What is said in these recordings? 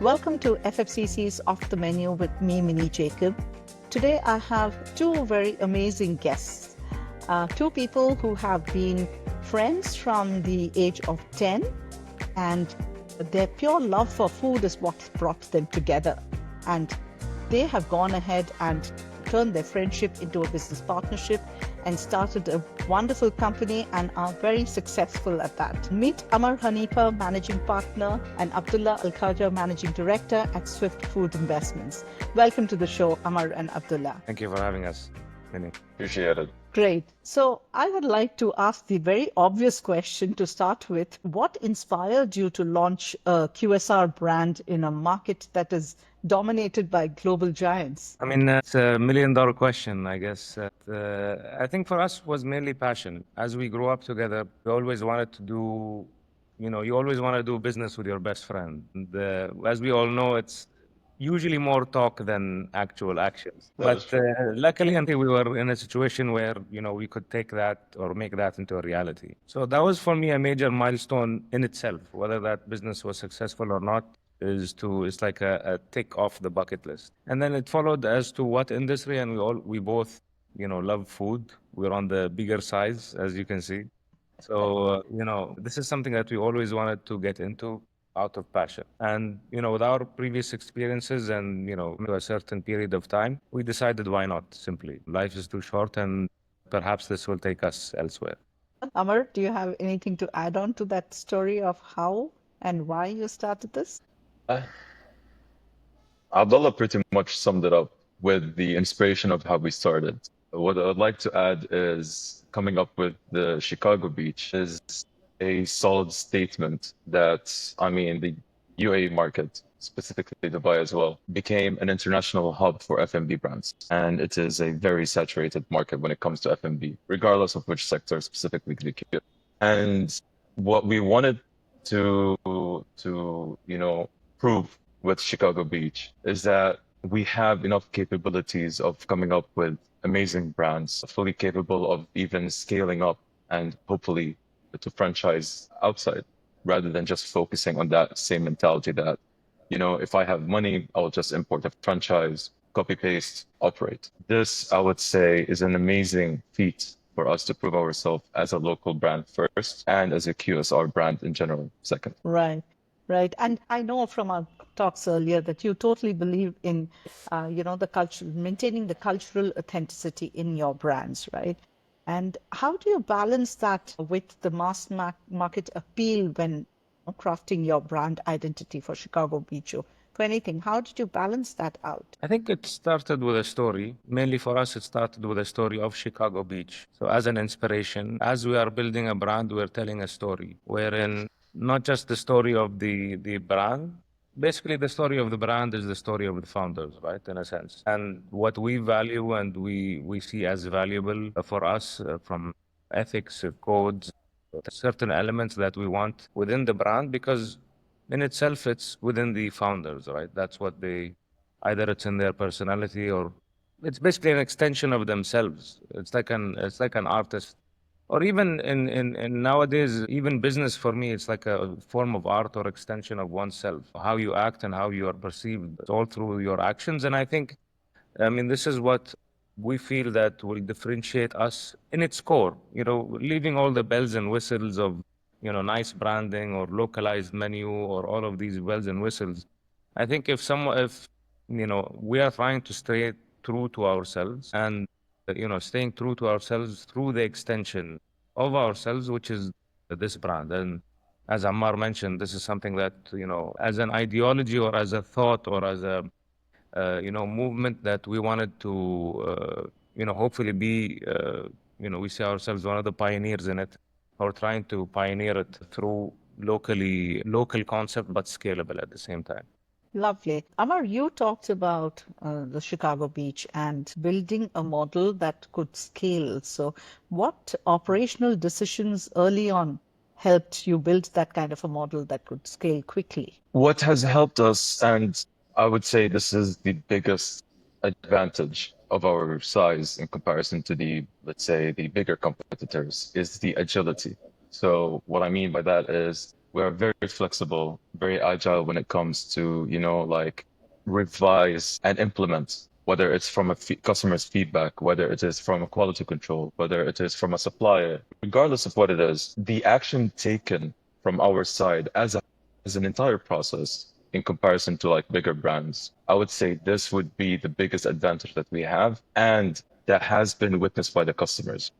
Welcome to FFCC's Off the Menu with me, Minnie Jacob. Today I have two very amazing guests, two people who have been friends from the age of 10, and their pure love for food is what brought them together. And they have gone ahead and turned their friendship into a business partnership and started a wonderful company and are very successful at that. Meet Amar Hanifa, Managing Partner, and Abdullah Al-Khaja, Managing Director at Swift Food Investments. Welcome to the show, Amar and Abdullah. Thank you for having us, Minnie. Appreciate it. Great. So I would like to ask the very obvious question to start with. What inspired you to launch a QSR brand in a market that is dominated by global giants? I mean, it's a million-dollar question, I guess. I think for us was mainly passion. As we grew up together, we always wanted to do, you always want to do business with your best friend. And, as we all know, it's usually more talk than actual actions. That is But luckily, I think we were in a situation where, we could take that or make that into a reality. So that was for me a major milestone in itself. Whether that business was successful or not it's like a tick off the bucket list. And then it followed as to what industry, and we both, love food. We're on the bigger size, as you can see. So, this is something that we always wanted to get into out of passion. And, with our previous experiences and, to a certain period of time, we decided why not, simply. Life is too short and perhaps this will take us elsewhere. Amar, do you have anything to add on to that story of how and why you started this? Uh, Abdullah pretty much summed it up with the inspiration of how we started. What I'd like to add is coming up with the Chicago Beach is a solid statement that, the UAE market, specifically Dubai as well, became an international hub for F&B brands. And it is a very saturated market when it comes to F&B, regardless of which sector specifically the QSR. And what we wanted to prove with Chicago Beach is that we have enough capabilities of coming up with amazing brands, fully capable of even scaling up and hopefully to franchise outside rather than just focusing on that same mentality that, if I have money, I'll just import a franchise, copy paste, operate. This, I would say, is an amazing feat for us to prove ourselves as a local brand first and as a QSR brand in general second. Right, right. And I know from our talks earlier that you totally believe in, the culture, maintaining the cultural authenticity in your brands, right? And how do you balance that with the market appeal when crafting your brand identity for Chicago Beach or for anything? How did you balance that out? I think it started with a story. Mainly for us, it started with a story of Chicago Beach. So as an inspiration, as we are building a brand, we're telling a story wherein not just the story of the brand, basically the story of the brand is the story of the founders, right, in a sense. And what we value and we see as valuable for us from ethics, codes, certain elements that we want within the brand, because in itself, it's within the founders, right? That's what either it's in their personality or it's basically an extension of themselves. It's like an artist. Or even in nowadays, even business for me, it's like a form of art or extension of oneself. How you act and how you are perceived, it's all through your actions. And I think, this is what we feel that will differentiate us in its core, leaving all the bells and whistles of, nice branding or localized menu or all of these bells and whistles. I think if we are trying to stay true to ourselves and, staying true to ourselves through the extension of ourselves, which is this brand. And as Ammar mentioned, this is something that, as an ideology or as a thought or as a movement that we wanted to, hopefully be, we see ourselves one of the pioneers in it, or trying to pioneer it through local concept, but scalable at the same time. Lovely. Amar, you talked about the Chicago Beach and building a model that could scale. So, what operational decisions early on helped you build that kind of a model that could scale quickly? What has helped us, and I would say this is the biggest advantage of our size in comparison to let's say, the bigger competitors, is the agility. So what I mean by that is We are very flexible, very agile when it comes to, like revise and implement, whether it's from a customer's feedback, whether it is from a quality control, whether it is from a supplier, regardless of what it is, the action taken from our side as an entire process in comparison to like bigger brands, I would say this would be the biggest advantage that we have. And that has been witnessed by the customers.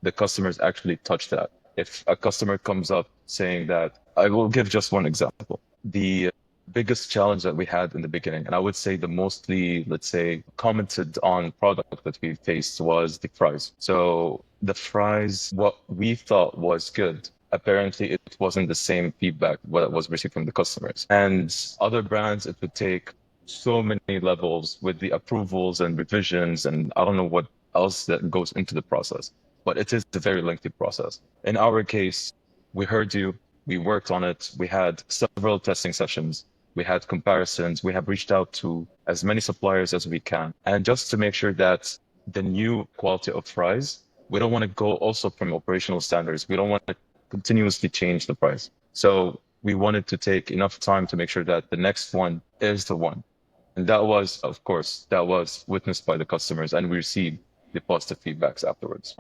The customers actually touch that. If a customer comes up saying that, I will give just one example. The biggest challenge that we had in the beginning, and I would say the mostly, let's say, commented on product that we faced was the fries. So the fries, what we thought was good, apparently it wasn't the same feedback what was received from the customers. And other brands, it would take so many levels with the approvals and revisions, and I don't know what else that goes into the process, but it is a very lengthy process. In our case, we heard you, we worked on it, we had several testing sessions, we had comparisons, we have reached out to as many suppliers as we can. And just to make sure that the new quality of fries, we don't want to go also from operational standards. We don't want to continuously change the price. So we wanted to take enough time to make sure that the next one is the one. And that was, of course, that was witnessed by the customers, and we received the positive feedbacks afterwards.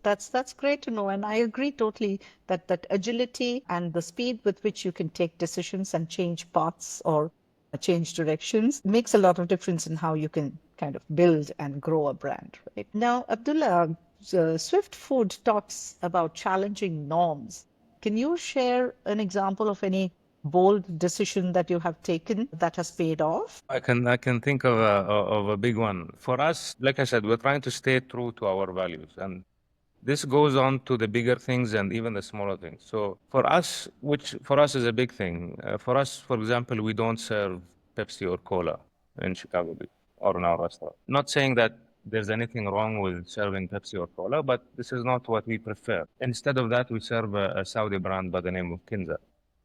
That's great to know, and I agree totally that agility and the speed with which you can take decisions and change paths or change directions makes a lot of difference in how you can kind of build and grow a brand, right? Now, Abdullah, Swift Food talks about challenging norms. Can you share an example of any bold decision that you have taken that has paid off? I can think of a big one. For us, like I said, we're trying to stay true to our values, and this goes on to the bigger things and even the smaller things. So for us, which for us is a big thing, for us, for example, we don't serve Pepsi or Cola in Chicago Beach or in our restaurant. Not saying that there's anything wrong with serving Pepsi or Cola, but this is not what we prefer. Instead of that, we serve a Saudi brand by the name of Kinza,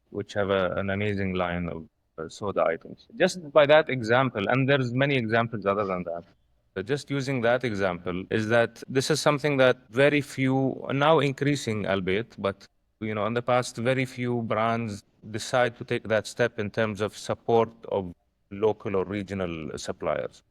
which have an amazing line of soda items. Just by that example, and there's many examples other than that. Just using that example is that this is something that very few, now increasing albeit, but in the past, very few brands decide to take that step in terms of support of local or regional suppliers.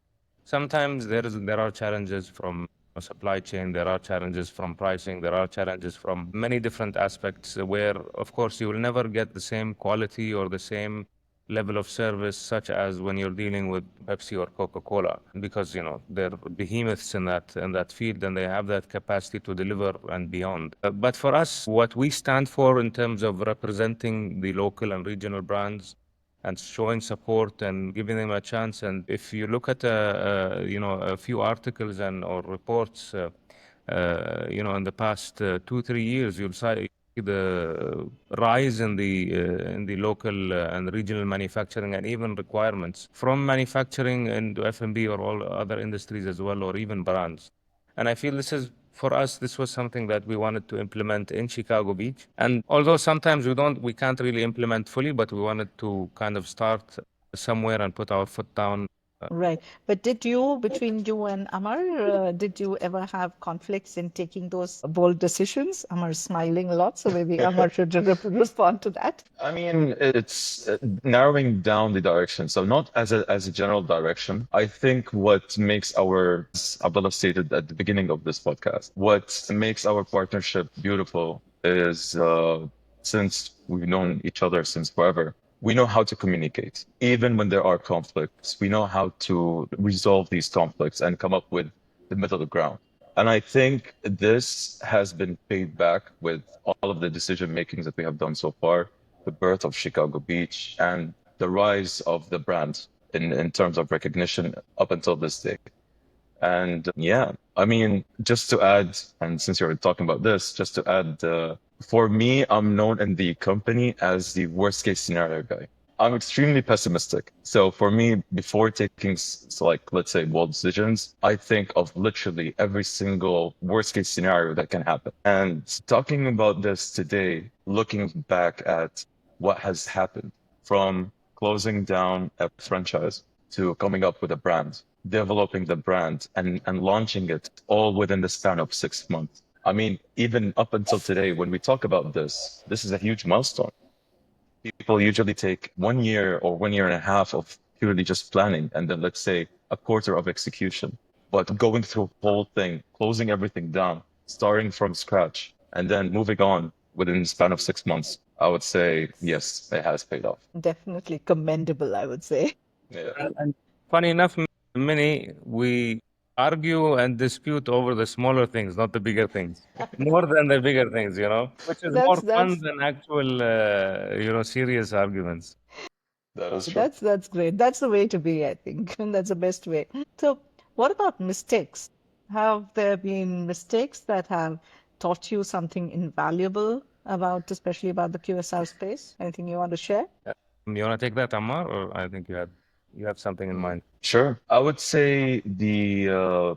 Sometimes there are challenges from a supply chain, there are challenges from pricing, there are challenges from many different aspects where, of course, you will never get the same quality or the same level of service such as when you're dealing with Pepsi or Coca-Cola, because they're behemoths in that field and they have that capacity to deliver and beyond. But for us, what we stand for in terms of representing the local and regional brands and showing support and giving them a chance. And if you look at a few articles and or reports, in the past 2-3 years, you'll see the rise in the local and regional manufacturing and even requirements from manufacturing into F&B or all other industries as well, or even brands. And I feel for us, this was something that we wanted to implement in Chicago Beach. And although sometimes we can't really implement fully, but we wanted to kind of start somewhere and put our foot down. Right. But between you and Amar, did you ever have conflicts in taking those bold decisions? Amar's smiling a lot, so maybe Amar should respond to that. I mean, it's narrowing down the direction. So not as a general direction. I think what makes as Abdullah stated at the beginning of this podcast, what makes our partnership beautiful is since we've known each other since forever, we know how to communicate. Even when there are conflicts, we know how to resolve these conflicts and come up with the middle ground. And I think this has been paid back with all of the decision makings that we have done so far, the birth of Chicago Beach and the rise of the brand in terms of recognition up until this day. And yeah, I mean, just to add, and since you're talking about this, just to add, for me, I'm known in the company as the worst case scenario guy. I'm extremely pessimistic. So for me, before taking let's say bold decisions, I think of literally every single worst case scenario that can happen. And talking about this today, looking back at what has happened from closing down a franchise to coming up with a brand, developing the brand and launching it all within the span of 6 months. I mean, even up until today, when we talk about this is a huge milestone. People usually take 1 year or 1 year and a half of purely just planning, and then let's say a quarter of execution. But going through the whole thing, closing everything down, starting from scratch, and then moving on within the span of 6 months, I would say yes, it has paid off. Definitely commendable, I would say. Yeah. And funny enough, many we argue and dispute over the smaller things, not the bigger things, more than the bigger things, which is more fun That's than actual, serious arguments. That is true. that's great. That's the way to be, I think. And that's the best way. So, what about mistakes? Have there been mistakes that have taught you something invaluable about, especially about the QSR space? Anything you want to share? You want to take that, Amar, or I think you have something in mind. Sure. I would say the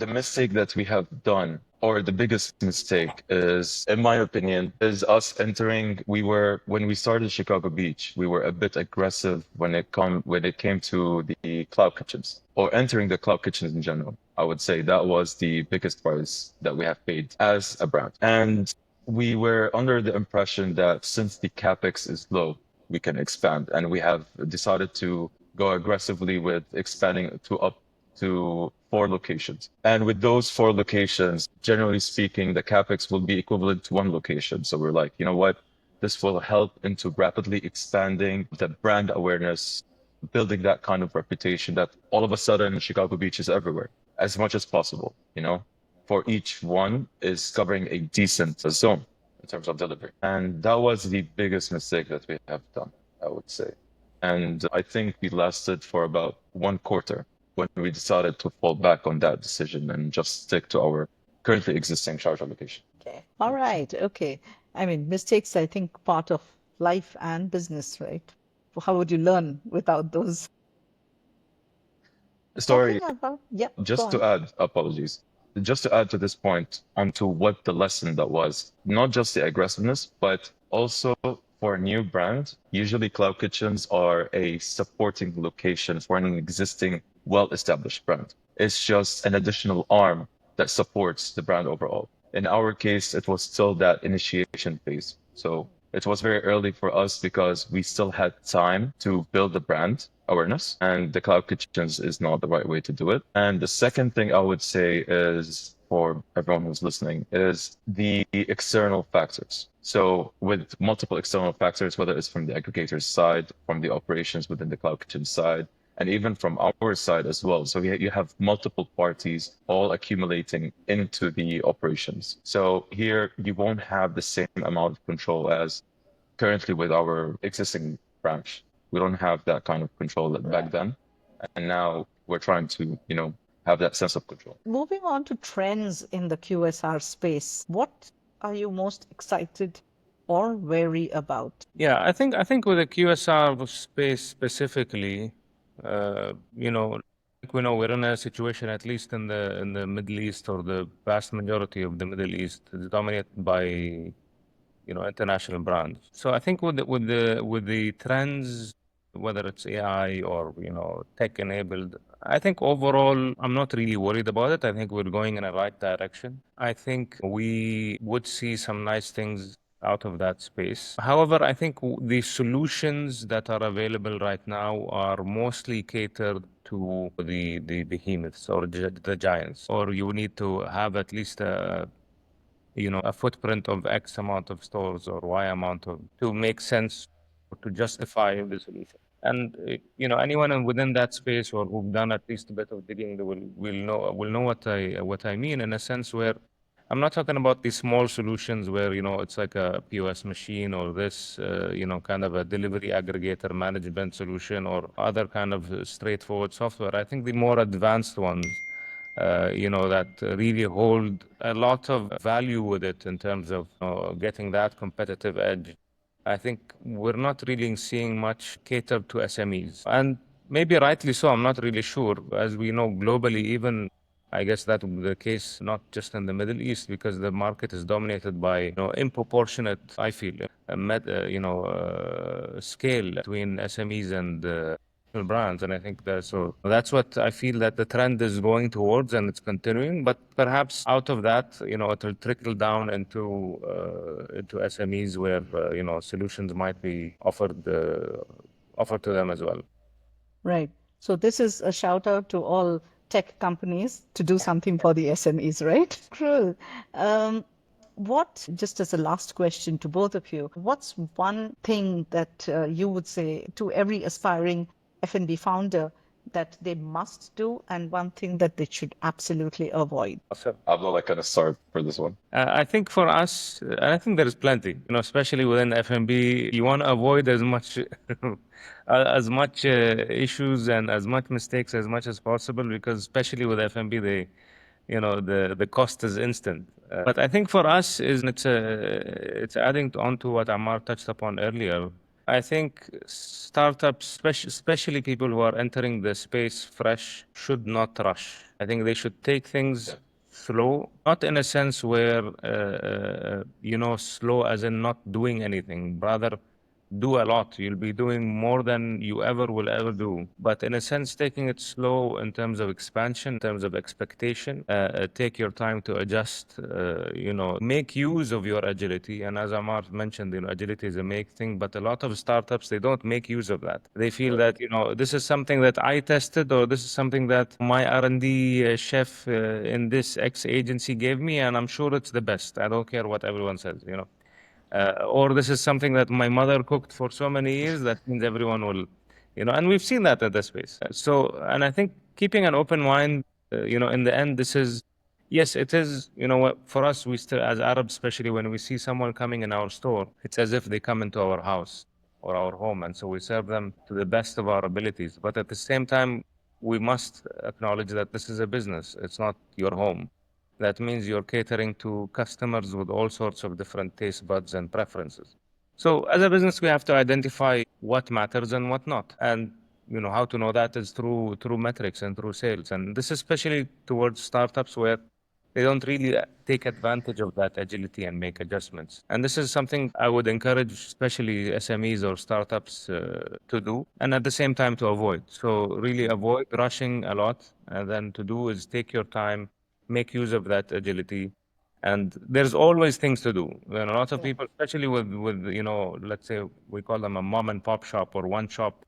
mistake that we have done, or the biggest mistake is, in my opinion, is us entering. When we started Chicago Beach, we were a bit aggressive when it came to the cloud kitchens or entering the cloud kitchens in general. I would say that was the biggest price that we have paid as a brand. And we were under the impression that since the capex is low, we can expand. And we have decided to go aggressively with expanding up to 4 locations. And with those 4 locations, generally speaking, the capex will be equivalent to 1 location. So we're like, you know what? This will help into rapidly expanding the brand awareness, building that kind of reputation that all of a sudden Chicago Beach is everywhere as much as possible, for each one is covering a decent zone in terms of delivery. And that was the biggest mistake that we have done, I would say. And I think we lasted for about 1 quarter when we decided to fall back on that decision and just stick to our currently existing Sharjah location. Okay. All right. Okay. I mean, mistakes, I think, part of life and business, right? How would you learn without those? Sorry, Talking about, yeah, go just to on. add, apologies. Just to add to this point onto what the lesson that was, not just the aggressiveness, but also for a new brand, usually cloud kitchens are a supporting location for an existing well-established brand. It's just an additional arm that supports the brand overall. In our case, it was still that initiation phase. So it was very early for us because we still had time to build the brand awareness, and the cloud kitchens is not the right way to do it. And the second thing I would say is, for everyone who's listening, is the external factors. So with multiple external factors, whether it's from the aggregator's side, from the operations within the cloud kitchen side, and even from our side as well. So you have multiple parties all accumulating into the operations. So here you won't have the same amount of control as currently with our existing branch. We don't have that kind of control that back then. And now we're trying to, have that sense of control. Moving on to trends in the QSR space, what are you most excited or wary about? Yeah, I think with the QSR space specifically, like we know we're in a situation, at least in the Middle East, or the vast majority of the Middle East is dominated by international brands. So I think with the trends, whether it's AI or tech enabled, I think overall I'm not really worried about it. I think we're going in the right direction. I think we would see some nice things out of that space. However, I think the solutions that are available right now are mostly catered to the behemoths or the giants, or you need to have at least a footprint of X amount of stores or Y amount to make sense, to justify the solution. And anyone within that space or who've done at least a bit of digging, they will know what I mean, in a sense where I'm not talking about these small solutions where it's like a POS machine or this kind of a delivery aggregator management solution or other kind of straightforward software. I think the more advanced ones that really hold a lot of value with it in terms of getting that competitive edge. I think we're not really seeing much catered to SMEs. And maybe rightly so, I'm not really sure. As we know globally, even I guess that would be the case, not just in the Middle East, because the market is dominated by, disproportionate, I feel, scale between SMEs and brands. And I think that's what I feel that the trend is going towards, and it's continuing. But perhaps out of that, it will trickle down into SMEs where solutions might be offered to them as well. Right. So this is a shout out to all tech companies to do something for the SMEs, right? Cool. Just as a last question to both of you, what's one thing that you would say to every aspiring F&B founder that they must do, and one thing that they should absolutely avoid? Abdullah, kind of start for this one. I think for us, I think there is plenty, especially within F&B, you want to avoid as much issues and as much mistakes as much as possible, because especially with F&B, the cost is instant. But I think for us it's adding on to what Amar touched upon earlier. I think startups, especially people who are entering the space fresh, should not rush. I think they should take things slow, not in a sense where, slow as in not doing anything, rather do a lot. You'll be doing more than you will ever do. But in a sense, taking it slow in terms of expansion, in terms of expectation, take your time to adjust, make use of your agility. And as Amar mentioned, agility is a make thing, but a lot of startups, they don't make use of that. They feel that, this is something that I tested, or this is something that my R&D chef in this X agency gave me, and I'm sure it's the best. I don't care what everyone says, or this is something that my mother cooked for so many years, that means everyone will, and we've seen that at the space. And I think keeping an open mind, in the end, yes, it is, for us, we still, as Arabs, especially when we see someone coming in our store, it's as if they come into our house or our home. And so we serve them to the best of our abilities. But at the same time, we must acknowledge that this is a business. It's not your home. That means you're catering to customers with all sorts of different taste buds and preferences. So as a business, we have to identify what matters and what not. And how to know that is through metrics and through sales. And this is especially towards startups where they don't really take advantage of that agility and make adjustments. And this is something I would encourage, especially SMEs or startups to do, and at the same time to avoid. So really avoid rushing a lot. And then to do is take your time, make use of that agility. And there's always things to do. And a lot of people, especially with let's say we call them a mom and pop shop or one shop,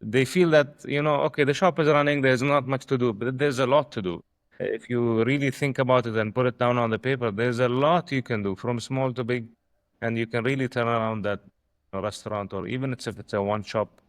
they feel that, okay, the shop is running, there's not much to do, but there's a lot to do. If you really think about it and put it down on the paper, there's a lot you can do from small to big, and you can really turn around that restaurant, or even if it's a one shop,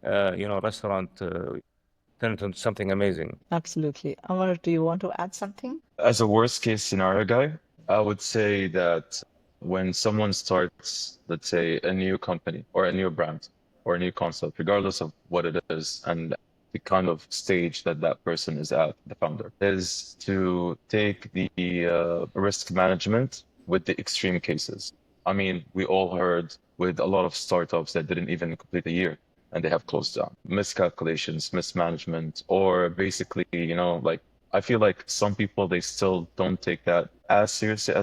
restaurant, turn it into something amazing. Absolutely. Amar, do you want to add something? As a worst case scenario guy, I would say that when someone starts, let's say, a new company or a new brand or a new concept, regardless of what it is and the kind of stage that person is at, the founder, is to take the risk management with the extreme cases. I mean, we all heard with a lot of startups that didn't even complete a year and they have closed down. Miscalculations, mismanagement, or basically, I feel like some people, they still don't take that as seriously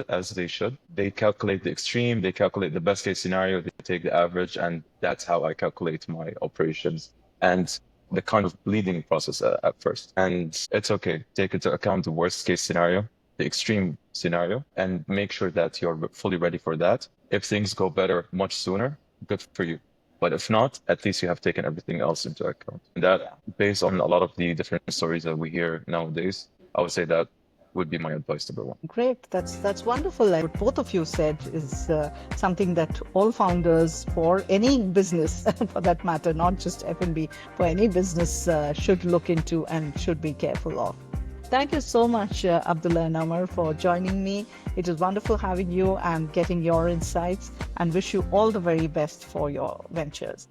as they should. They calculate the extreme, they calculate the best case scenario, they take the average, and that's how I calculate my operations. And the kind of bleeding process at first. And it's okay. Take into account the worst case scenario, the extreme scenario, and make sure that you're fully ready for that. If things go better much sooner, good for you. But if not, at least you have taken everything else into account. And that, based on a lot of the different stories that we hear nowadays, I would say that would be my advice to everyone. Great. That's wonderful. Like what both of you said is something that all founders for any business, for that matter, not just F&B, for any business should look into and should be careful of. Thank you so much, Abdullah and Amar, for joining me. It was wonderful having you and getting your insights, and wish you all the very best for your ventures.